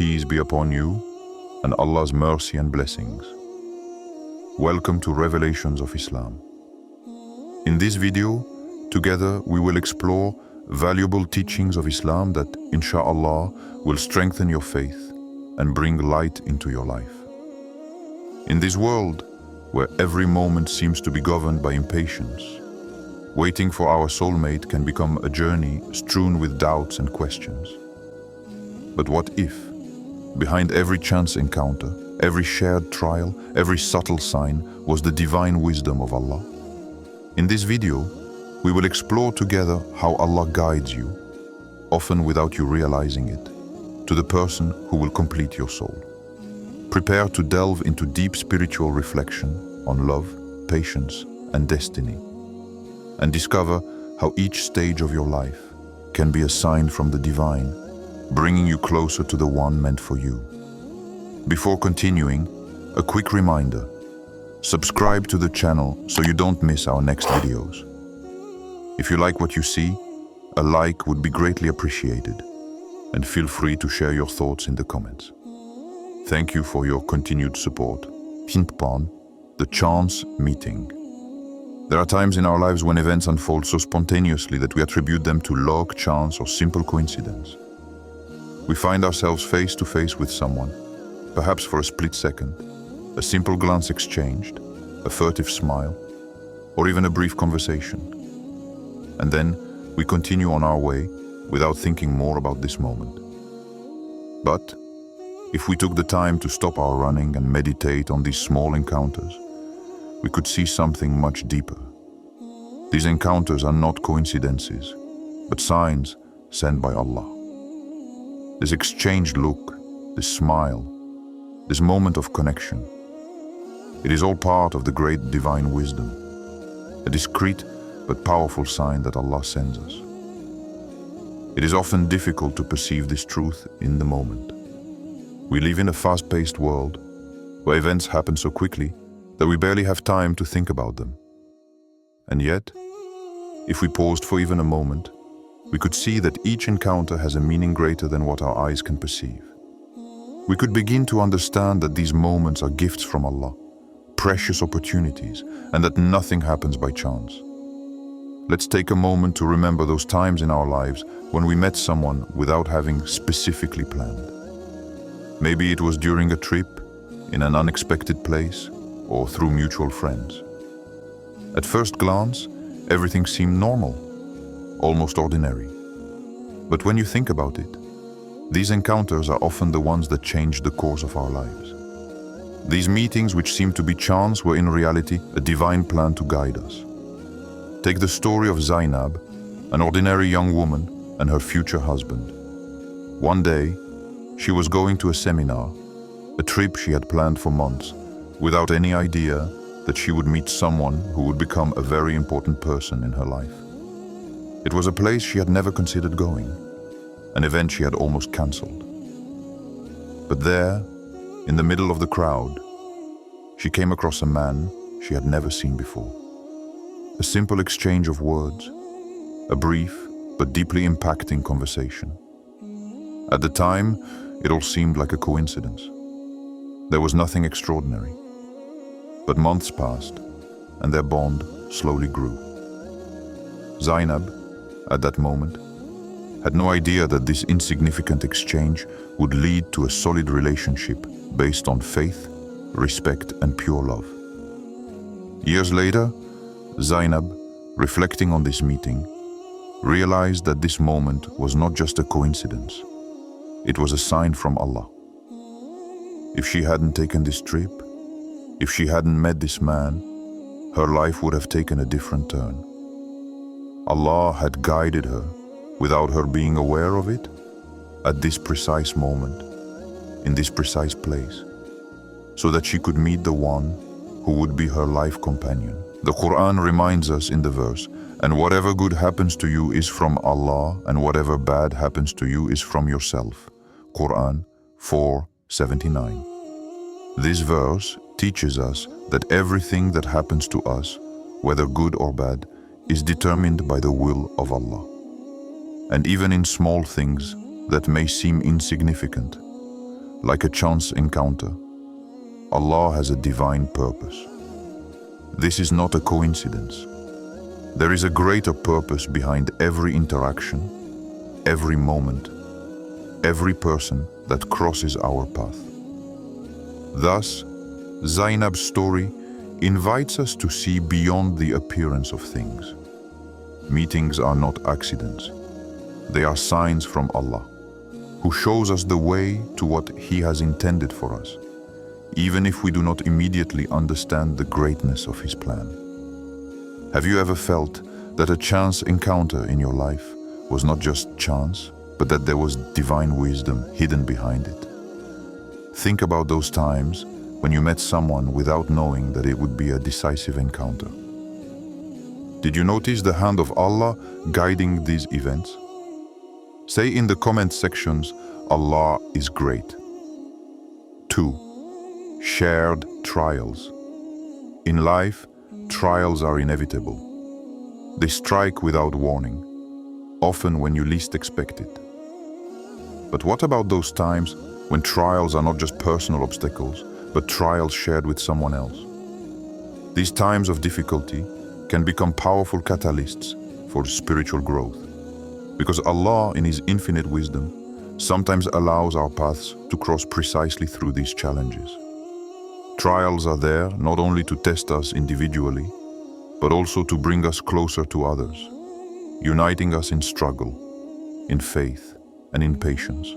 peace be upon you, and Allah's mercy and blessings. Welcome to Revelations of Islam. In this video, together we will explore valuable teachings of Islam that, insha'Allah, will strengthen your faith and bring light into your life. In this world, where every moment seems to be governed by impatience, waiting for our soulmate can become a journey strewn with doubts and questions. But what if, behind every chance encounter, every shared trial, every subtle sign was the divine wisdom of Allah? In this video, we will explore together how Allah guides you, often without you realizing it, to the person who will complete your soul. Prepare to delve into deep spiritual reflection on love, patience, and destiny, and discover how each stage of your life can be a sign from the divine, bringing you closer to the one meant for you. Before continuing, a quick reminder: subscribe to the channel so you don't miss our next videos. If you like what you see, a like would be greatly appreciated, and feel free to share your thoughts in the comments. Thank you for your continued support. Hint upon the chance meeting. There are times in our lives when events unfold so spontaneously that we attribute them to luck, chance, or simple coincidence. We find ourselves face to face with someone, perhaps for a split second, a simple glance exchanged, a furtive smile, or even a brief conversation. And then we continue on our way without thinking more about this moment. But if we took the time to stop our running and meditate on these small encounters, we could see something much deeper. These encounters are not coincidences, but signs sent by Allah. This exchanged look, this smile, this moment of connection, it is all part of the great divine wisdom, a discreet but powerful sign that Allah sends us. It is often difficult to perceive this truth in the moment. We live in a fast-paced world where events happen so quickly that we barely have time to think about them. And yet, if we paused for even a moment, we could see that each encounter has a meaning greater than what our eyes can perceive. We could begin to understand that these moments are gifts from Allah, precious opportunities, and that nothing happens by chance. Let's take a moment to remember those times in our lives when we met someone without having specifically planned. Maybe it was during a trip, in an unexpected place, or through mutual friends. At first glance, everything seemed normal, almost ordinary. But when you think about it, these encounters are often the ones that change the course of our lives. These meetings, which seem to be chance, were in reality a divine plan to guide us. Take the story of Zainab, an ordinary young woman, and her future husband. One day, she was going to a seminar, a trip she had planned for months, without any idea that she would meet someone who would become a very important person in her life. It was a place she had never considered going, an event she had almost cancelled. But there, in the middle of the crowd, she came across a man she had never seen before. A simple exchange of words, a brief but deeply impacting conversation. At the time, it all seemed like a coincidence. There was nothing extraordinary. But months passed, and their bond slowly grew. Zainab, at that moment, had no idea that this insignificant exchange would lead to a solid relationship based on faith, respect, and pure love. Years later, Zainab, reflecting on this meeting, realized that this moment was not just a coincidence. It was a sign from Allah. If she hadn't taken this trip, if she hadn't met this man, her life would have taken a different turn. Allah had guided her, without her being aware of it, at this precise moment, in this precise place, so that she could meet the one who would be her life companion. The Quran reminds us in the verse, "And whatever good happens to you is from Allah, and whatever bad happens to you is from yourself." Quran 4:79. This verse teaches us that everything that happens to us, whether good or bad, is determined by the will of Allah. And even in small things that may seem insignificant, like a chance encounter, Allah has a divine purpose. This is not a coincidence. There is a greater purpose behind every interaction, every moment, every person that crosses our path. Thus, Zainab's story invites us to see beyond the appearance of things. Meetings are not accidents. They are signs from Allah, who shows us the way to what He has intended for us, even if we do not immediately understand the greatness of His plan. Have you ever felt that a chance encounter in your life was not just chance, but that there was divine wisdom hidden behind it? Think about those times when you met someone without knowing that it would be a decisive encounter. Did you notice the hand of Allah guiding these events? Say in the comment sections, Allah is great. 2. Shared trials. In life, trials are inevitable. They strike without warning, often when you least expect it. But what about those times when trials are not just personal obstacles, but trials shared with someone else? These times of difficulty can become powerful catalysts for spiritual growth, because Allah, in His infinite wisdom, sometimes allows our paths to cross precisely through these challenges. Trials are there not only to test us individually, but also to bring us closer to others, uniting us in struggle, in faith, and in patience.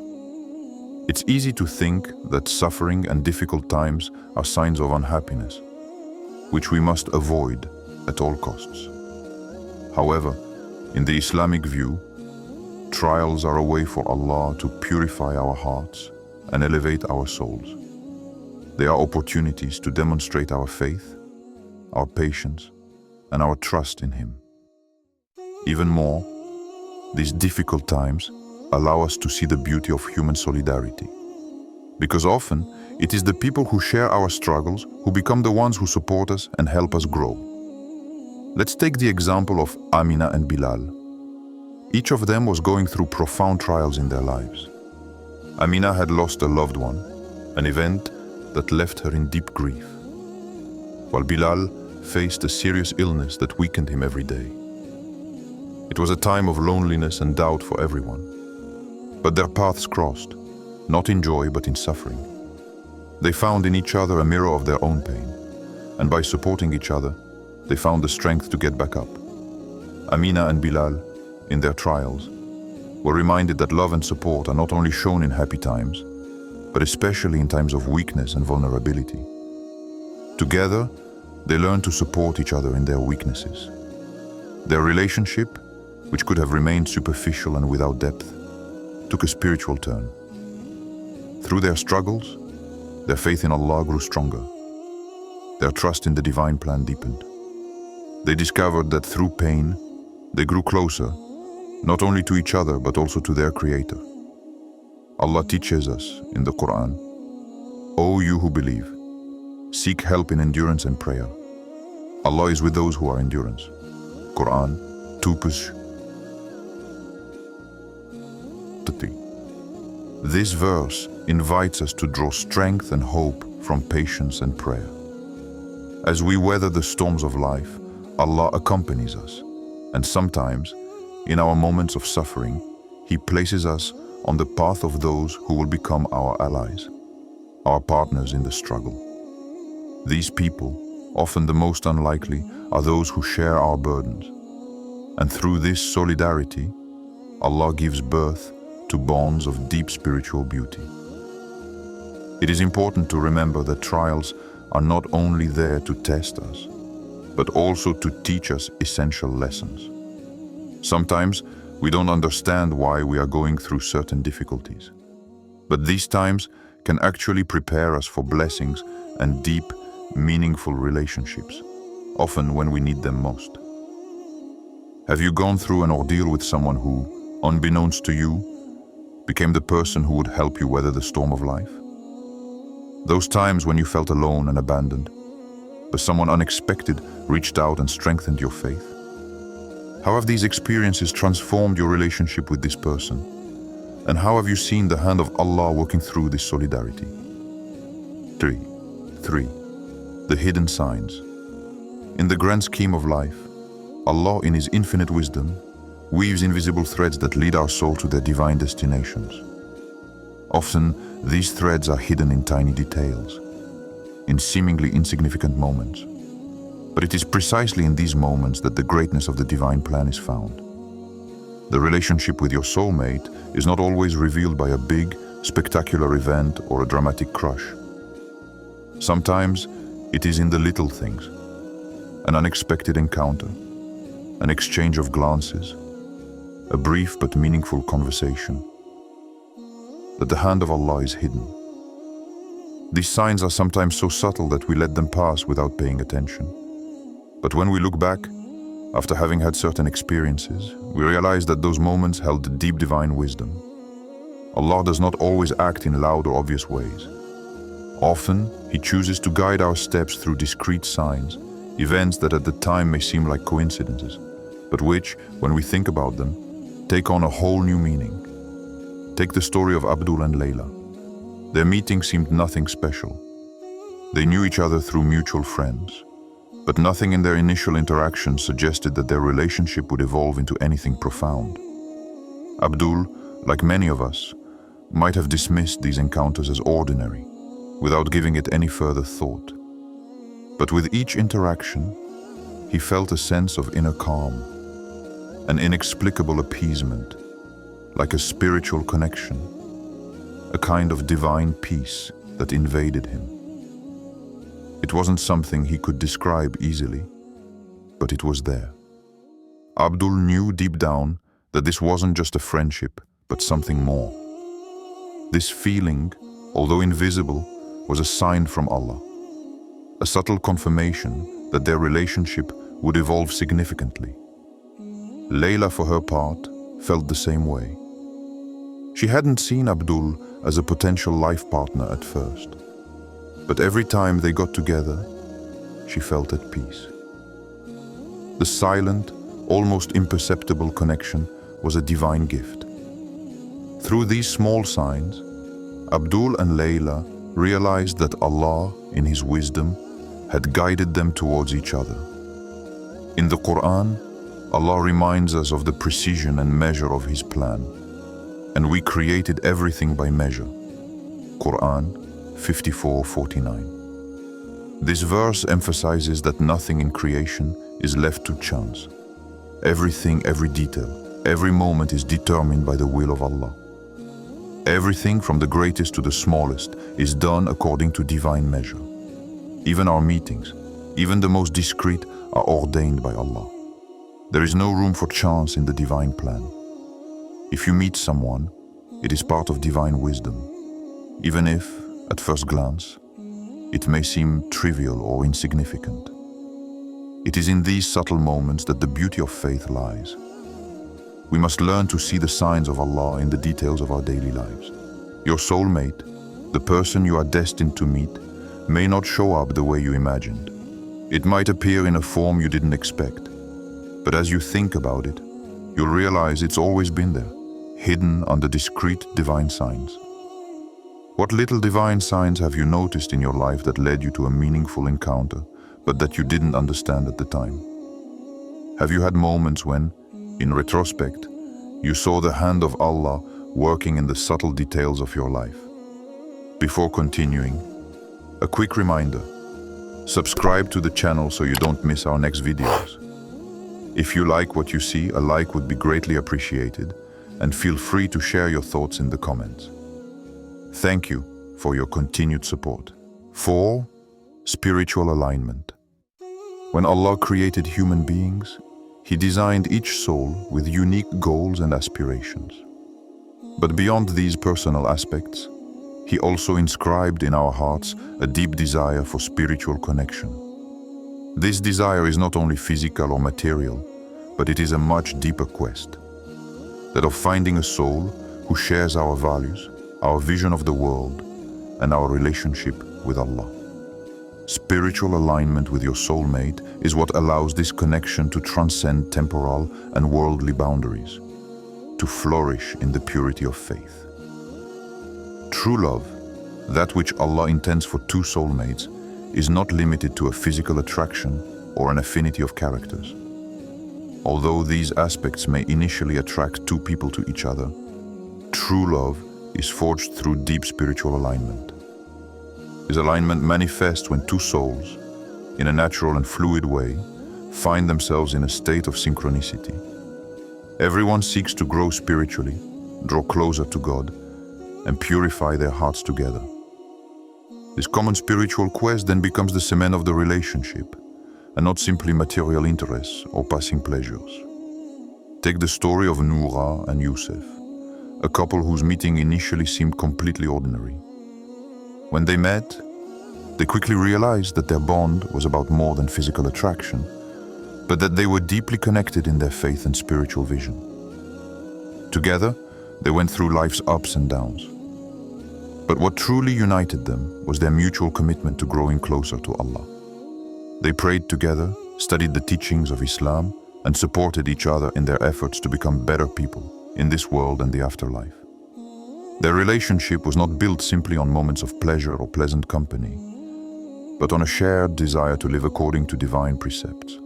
It's easy to think that suffering and difficult times are signs of unhappiness, which we must avoid at all costs. However, in the Islamic view, trials are a way for Allah to purify our hearts and elevate our souls. They are opportunities to demonstrate our faith, our patience, and our trust in Him. Even more, these difficult times allow us to see the beauty of human solidarity. Because often, it is the people who share our struggles who become the ones who support us and help us grow. Let's take the example of Amina and Bilal. Each of them was going through profound trials in their lives. Amina had lost a loved one, an event that left her in deep grief, while Bilal faced a serious illness that weakened him every day. It was a time of loneliness and doubt for everyone. But their paths crossed, not in joy but in suffering. They found in each other a mirror of their own pain, and by supporting each other, they found the strength to get back up. Amina and Bilal, in their trials, were reminded that love and support are not only shown in happy times, but especially in times of weakness and vulnerability. Together, they learned to support each other in their weaknesses. Their relationship, which could have remained superficial and without depth, took a spiritual turn. Through their struggles, their faith in Allah grew stronger. Their trust in the divine plan deepened. They discovered that through pain, they grew closer, not only to each other, but also to their Creator. Allah teaches us in the Quran, "O you who believe, seek help in endurance and prayer. Allah is with those who are endurance." Quran 2:30. This verse invites us to draw strength and hope from patience and prayer. As we weather the storms of life, Allah accompanies us, and sometimes, in our moments of suffering, He places us on the path of those who will become our allies, our partners in the struggle. These people, often the most unlikely, are those who share our burdens. And through this solidarity, Allah gives birth to bonds of deep spiritual beauty. It is important to remember that trials are not only there to test us, but also to teach us essential lessons. Sometimes we don't understand why we are going through certain difficulties, but these times can actually prepare us for blessings and deep, meaningful relationships, often when we need them most. Have you gone through an ordeal with someone who, unbeknownst to you, became the person who would help you weather the storm of life? Those times when you felt alone and abandoned, but someone unexpected reached out and strengthened your faith? How have these experiences transformed your relationship with this person? And how have you seen the hand of Allah working through this solidarity? 3. The hidden signs. In the grand scheme of life, Allah, in His infinite wisdom, weaves invisible threads that lead our soul to their divine destinations. Often, these threads are hidden in tiny details, in seemingly insignificant moments. But it is precisely in these moments that the greatness of the divine plan is found. The relationship with your soulmate is not always revealed by a big, spectacular event or a dramatic crush. Sometimes, it is in the little things: an unexpected encounter, an exchange of glances, a brief but meaningful conversation, that the hand of Allah is hidden. These signs are sometimes so subtle that we let them pass without paying attention. But when we look back, after having had certain experiences, we realize that those moments held deep divine wisdom. Allah does not always act in loud or obvious ways. Often, He chooses to guide our steps through discrete signs, events that at the time may seem like coincidences, but which, when we think about them, take on a whole new meaning. Take the story of Abdul and Layla. Their meeting seemed nothing special. They knew each other through mutual friends, but nothing in their initial interaction suggested that their relationship would evolve into anything profound. Abdul, like many of us, might have dismissed these encounters as ordinary, without giving it any further thought. But with each interaction, he felt a sense of inner calm, an inexplicable appeasement, like a spiritual connection, a kind of divine peace that invaded him. It wasn't something he could describe easily, but it was there. Abdul knew deep down that this wasn't just a friendship, but something more. This feeling, although invisible, was a sign from Allah, a subtle confirmation that their relationship would evolve significantly. Layla, for her part, felt the same way. She hadn't seen Abdul as a potential life partner at first, but every time they got together, she felt at peace. The silent, almost imperceptible connection was a divine gift. Through these small signs, Abdul and Layla realized that Allah, in His wisdom, had guided them towards each other. In the Quran, Allah reminds us of the precision and measure of His plan, and we created everything by measure. Quran 54:49. This verse emphasizes that nothing in creation is left to chance. Everything, every detail, every moment is determined by the will of Allah. Everything from the greatest to the smallest is done according to divine measure. Even our meetings, even the most discreet, are ordained by Allah. There is no room for chance in the divine plan. If you meet someone, it is part of divine wisdom, even if, at first glance, it may seem trivial or insignificant. It is in these subtle moments that the beauty of faith lies. We must learn to see the signs of Allah in the details of our daily lives. Your soulmate, the person you are destined to meet, may not show up the way you imagined. It might appear in a form you didn't expect. But as you think about it, you'll realize it's always been there, hidden under discrete divine signs. What little divine signs have you noticed in your life that led you to a meaningful encounter, but that you didn't understand at the time? Have you had moments when, in retrospect, you saw the hand of Allah working in the subtle details of your life? Before continuing, a quick reminder: subscribe to the channel so you don't miss our next videos. If you like what you see, a like would be greatly appreciated, and feel free to share your thoughts in the comments. Thank you for your continued support. 4. Spiritual alignment. When Allah created human beings, He designed each soul with unique goals and aspirations. But beyond these personal aspects, He also inscribed in our hearts a deep desire for spiritual connection. This desire is not only physical or material, but it is a much deeper quest, that of finding a soul who shares our values, our vision of the world, and our relationship with Allah. Spiritual alignment with your soulmate is what allows this connection to transcend temporal and worldly boundaries, to flourish in the purity of faith. True love, that which Allah intends for two soulmates, is not limited to a physical attraction or an affinity of characters. Although these aspects may initially attract two people to each other, true love is forged through deep spiritual alignment. This alignment manifests when two souls, in a natural and fluid way, find themselves in a state of synchronicity. Everyone seeks to grow spiritually, draw closer to God, and purify their hearts together. This common spiritual quest then becomes the cement of the relationship, and not simply material interests or passing pleasures. Take the story of Noura and Youssef, a couple whose meeting initially seemed completely ordinary. When they met, they quickly realized that their bond was about more than physical attraction, but that they were deeply connected in their faith and spiritual vision. Together, they went through life's ups and downs. But what truly united them was their mutual commitment to growing closer to Allah. They prayed together, studied the teachings of Islam, and supported each other in their efforts to become better people in this world and the afterlife. Their relationship was not built simply on moments of pleasure or pleasant company, but on a shared desire to live according to divine precepts.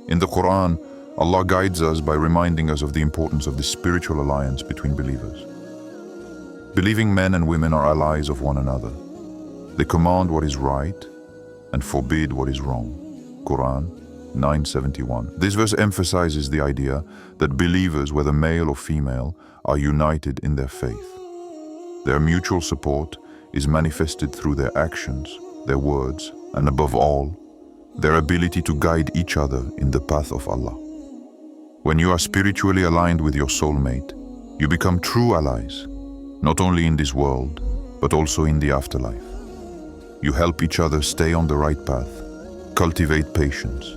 In the Quran, Allah guides us by reminding us of the importance of this spiritual alliance between believers. Believing men and women are allies of one another. They command what is right and forbid what is wrong. Quran 9:71. This verse emphasizes the idea that believers, whether male or female, are united in their faith. Their mutual support is manifested through their actions, their words, and above all, their ability to guide each other in the path of Allah. When you are spiritually aligned with your soulmate, you become true allies, not only in this world, but also in the afterlife. You help each other stay on the right path, cultivate patience,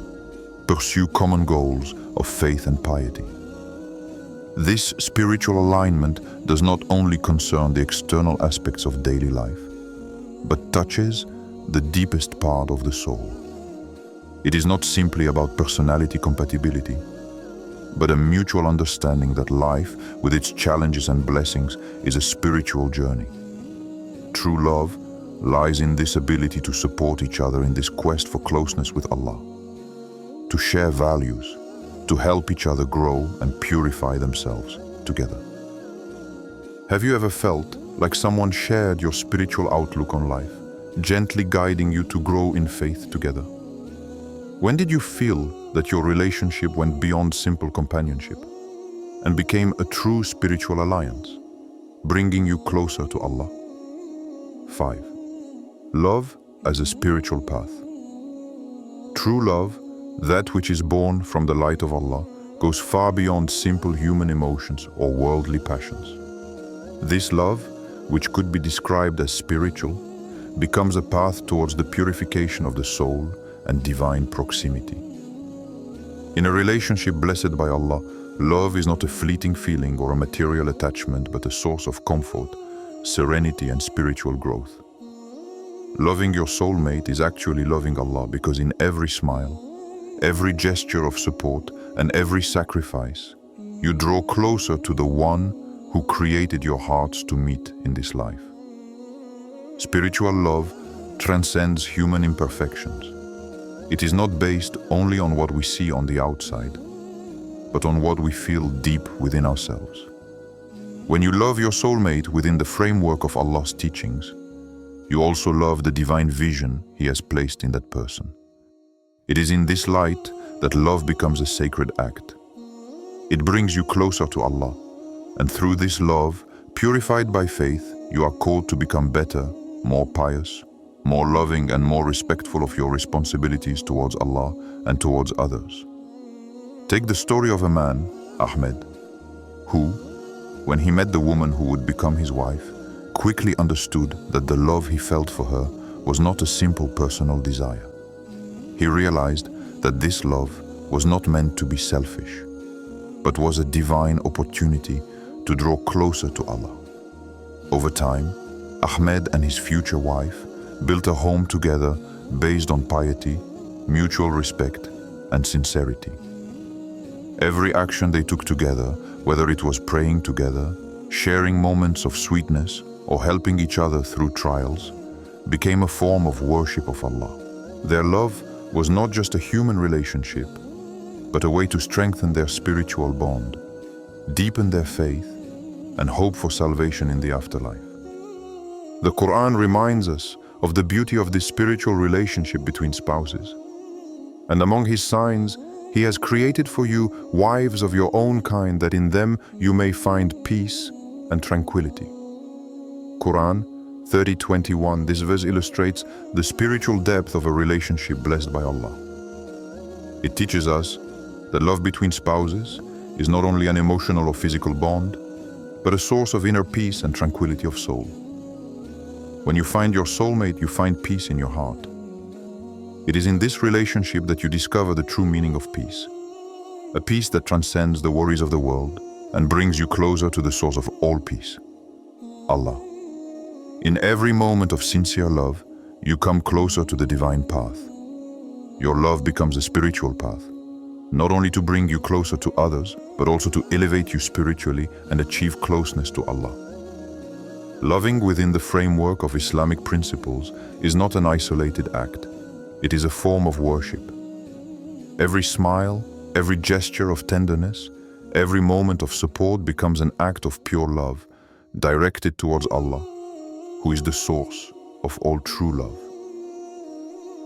pursue common goals of faith and piety. This spiritual alignment does not only concern the external aspects of daily life, but touches the deepest part of the soul. It is not simply about personality compatibility, but a mutual understanding that life, with its challenges and blessings, is a spiritual journey. True love lies in this ability to support each other in this quest for closeness with Allah, to share values, to help each other grow and purify themselves together. Have you ever felt like someone shared your spiritual outlook on life, gently guiding you to grow in faith together? When did you feel that your relationship went beyond simple companionship and became a true spiritual alliance, bringing you closer to Allah? 5. Love as a spiritual path. True love, that which is born from the light of Allah, goes far beyond simple human emotions or worldly passions. This love, which could be described as spiritual, becomes a path towards the purification of the soul and divine proximity. In a relationship blessed by Allah, love is not a fleeting feeling or a material attachment, but a source of comfort, serenity, and spiritual growth. Loving your soulmate is actually loving Allah, because in every smile, every gesture of support, and every sacrifice, you draw closer to the one who created your hearts to meet in this life. Spiritual love transcends human imperfections. It is not based only on what we see on the outside, but on what we feel deep within ourselves. When you love your soulmate within the framework of Allah's teachings, you also love the divine vision He has placed in that person. It is in this light that love becomes a sacred act. It brings you closer to Allah, and through this love, purified by faith, you are called to become better, more pious, more loving, and more respectful of your responsibilities towards Allah and towards others. Take the story of a man, Ahmed, who, when he met the woman who would become his wife, quickly understood that the love he felt for her was not a simple personal desire. He realized that this love was not meant to be selfish, but was a divine opportunity to draw closer to Allah. Over time, Ahmed and his future wife built a home together based on piety, mutual respect, and sincerity. Every action they took together, whether it was praying together, sharing moments of sweetness, or helping each other through trials, became a form of worship of Allah. Their love was not just a human relationship, but a way to strengthen their spiritual bond, deepen their faith, and hope for salvation in the afterlife. The Quran reminds us of the beauty of this spiritual relationship between spouses. And among His signs, He has created for you wives of your own kind, that in them you may find peace and tranquility. Quran 30:21. This verse illustrates the spiritual depth of a relationship blessed by Allah. It teaches us that love between spouses is not only an emotional or physical bond, but a source of inner peace and tranquility of soul. When you find your soulmate, you find peace in your heart. It is in this relationship that you discover the true meaning of peace, a peace that transcends the worries of the world and brings you closer to the source of all peace, Allah. In every moment of sincere love, you come closer to the divine path. Your love becomes a spiritual path, not only to bring you closer to others, but also to elevate you spiritually and achieve closeness to Allah. Loving within the framework of Islamic principles is not an isolated act. It is a form of worship. Every smile, every gesture of tenderness, every moment of support becomes an act of pure love, directed towards Allah, who is the source of all true love.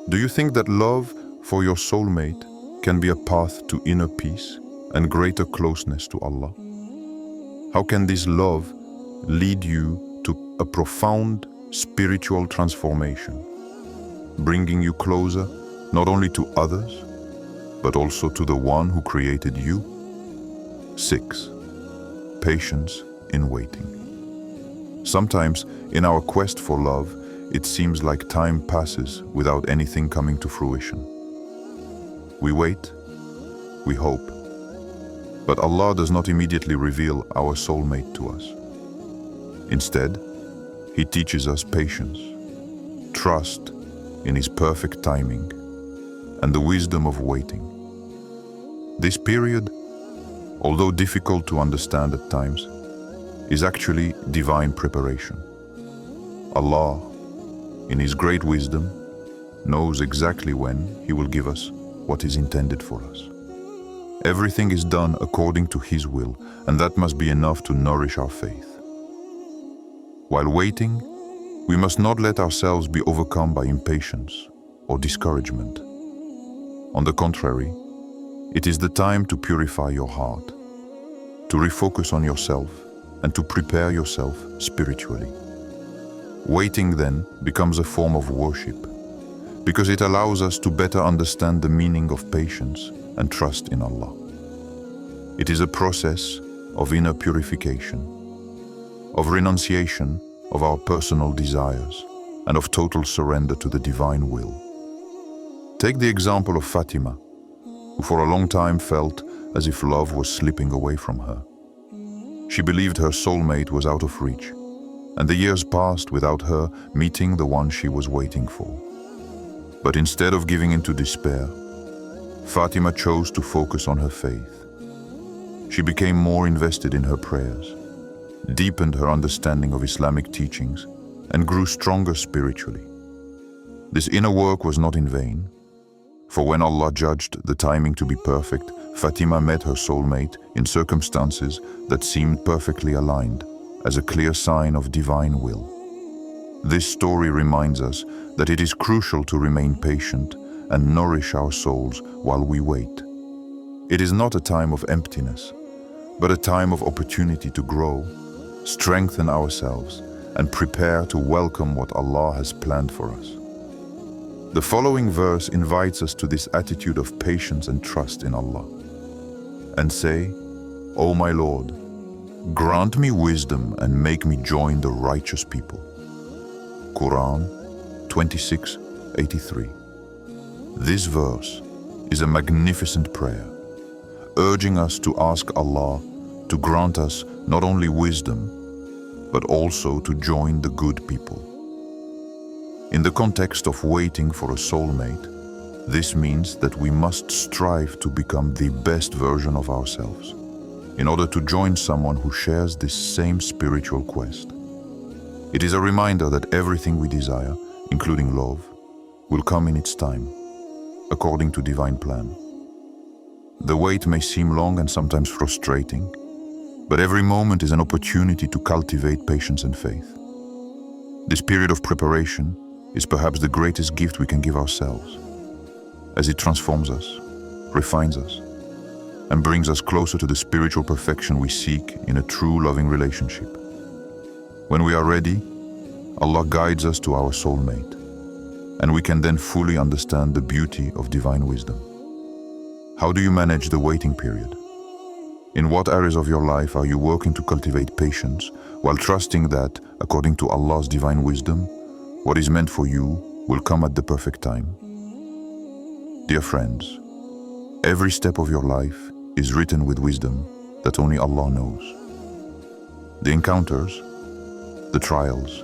Do you think that love for your soulmate can be a path to inner peace and greater closeness to Allah? How can this love lead you to a profound spiritual transformation, bringing you closer not only to others, but also to the one who created you? 6. Patience in waiting. Sometimes, in our quest for love, it seems like time passes without anything coming to fruition. We wait, we hope, but Allah does not immediately reveal our soulmate to us. Instead, He teaches us patience, trust in His perfect timing, and the wisdom of waiting. This period, although difficult to understand at times, is actually divine preparation. Allah, in His great wisdom, knows exactly when He will give us what is intended for us. Everything is done according to His will, and that must be enough to nourish our faith. While waiting, we must not let ourselves be overcome by impatience or discouragement. On the contrary, it is the time to purify your heart, to refocus on yourself, and to prepare yourself spiritually. Waiting then becomes a form of worship, because it allows us to better understand the meaning of patience and trust in Allah. It is a process of inner purification, of renunciation of our personal desires, and of total surrender to the divine will. Take the example of Fatima, who for a long time felt as if love was slipping away from her. She believed her soulmate was out of reach, and the years passed without her meeting the one she was waiting for. But instead of giving into despair, Fatima chose to focus on her faith. She became more invested in her prayers, deepened her understanding of Islamic teachings, and grew stronger spiritually. This inner work was not in vain, for when Allah judged the timing to be perfect, Fatima met her soulmate in circumstances that seemed perfectly aligned, as a clear sign of divine will. This story reminds us that it is crucial to remain patient and nourish our souls while we wait. It is not a time of emptiness, but a time of opportunity to grow, strengthen ourselves, and prepare to welcome what Allah has planned for us. The following verse invites us to this attitude of patience and trust in Allah. And say, O my Lord, grant me wisdom and make me join the righteous people. Quran 26:83. This verse is a magnificent prayer, urging us to ask Allah to grant us not only wisdom, but also to join the good people. In the context of waiting for a soulmate, This means that we must strive to become the best version of ourselves in order to join someone who shares this same spiritual quest. It is a reminder that everything we desire, including love, will come in its time, according to divine plan. The wait may seem long and sometimes frustrating, but every moment is an opportunity to cultivate patience and faith. This period of preparation is perhaps the greatest gift we can give ourselves, as it transforms us, refines us, and brings us closer to the spiritual perfection we seek in a true loving relationship. When we are ready, Allah guides us to our soulmate, and we can then fully understand the beauty of divine wisdom. How do you manage the waiting period? In what areas of your life are you working to cultivate patience while trusting that, according to Allah's divine wisdom, what is meant for you will come at the perfect time? Dear friends, every step of your life is written with wisdom that only Allah knows. The encounters, the trials,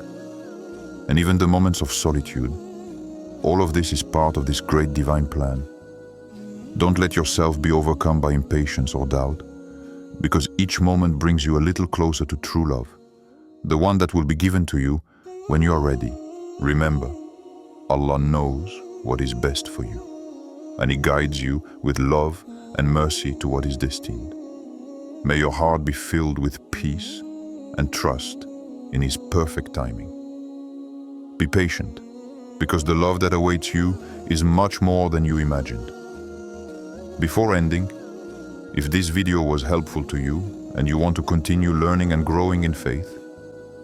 and even the moments of solitude, all of this is part of this great divine plan. Don't let yourself be overcome by impatience or doubt, because each moment brings you a little closer to true love, the one that will be given to you when you are ready. Remember, Allah knows what is best for you, and He guides you with love and mercy to what is destined. May your heart be filled with peace and trust in His perfect timing. Be patient, because the love that awaits you is much more than you imagined. Before ending, if this video was helpful to you and you want to continue learning and growing in faith,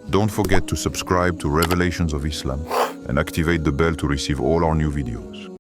don't forget to subscribe to Revelations of Islam and activate the bell to receive all our new videos.